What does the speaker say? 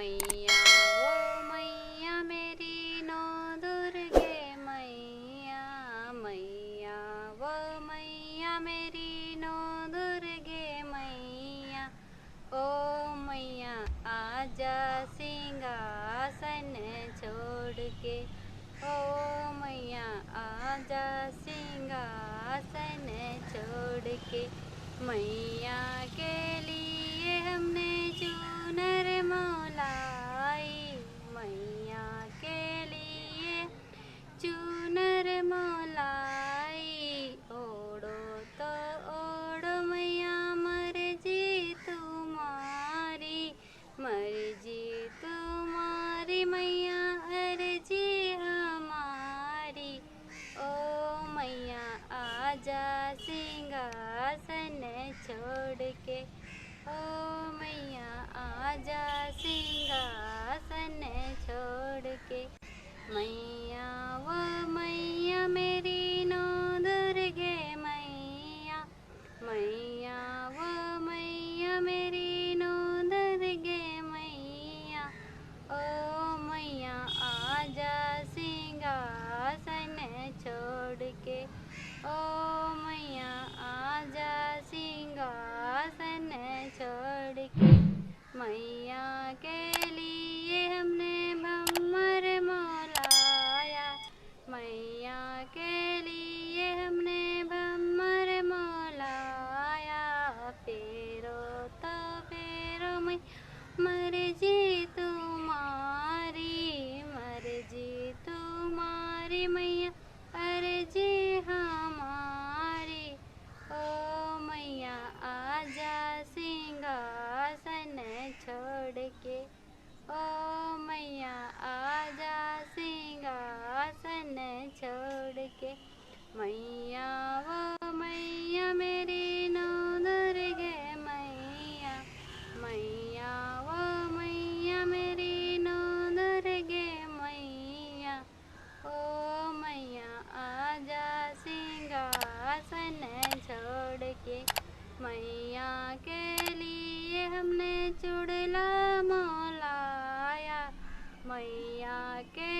मैया वो मैया मेरी नौ दुर्गे मैया, मैया वो मैया मेरी नौ दुर्गे मैया। ओ मैया आजा सिंहासन छोड़ के, ओ मैया आजा सिंहासन छोड़ के। मैया के लिए हमने चूनर मोलाई, मैया के लिए चूनर मोलाई। ओढ़ो तो ओढ़ो मैया मर्जी तुम्हारी, मर्जी तुम्हारी मैया अर्जी हमारी। ओ मैया आजा सिंहासन छोड़ के, ओ मैया आजा सिंहासन छोड़ के। मैया वो मैया मेरी नौ दुर्गे मैया, मैया वो मैया मेरी नौ दुर्गे मैया। ओ मैया आजा सिंहासन छोड़ के, ओ मैया आजा सिंहासन छोड़ के। मैया के लिए हमने भम्मर मोलाया, मैया के लिए हमने भम्मर मोलाया। फेरो तो फेरो मैं मर्जी तुम्हारी, मर्जी तुम्हारी मैया अर्जी हमारी। ओ मैया आजा सिंहासन छोड़ के, ओ मैया आजा सिंहासन छोड़ के। मैया वो मैया मेरी नौ दुर्गे मैया, मैया वो मैया मेरी नौ दुर्गे मैया। ओ मैया आजा सिंहासन छोड़ के। मैया के लिए हमने चुड़ला मोलाया, मैया के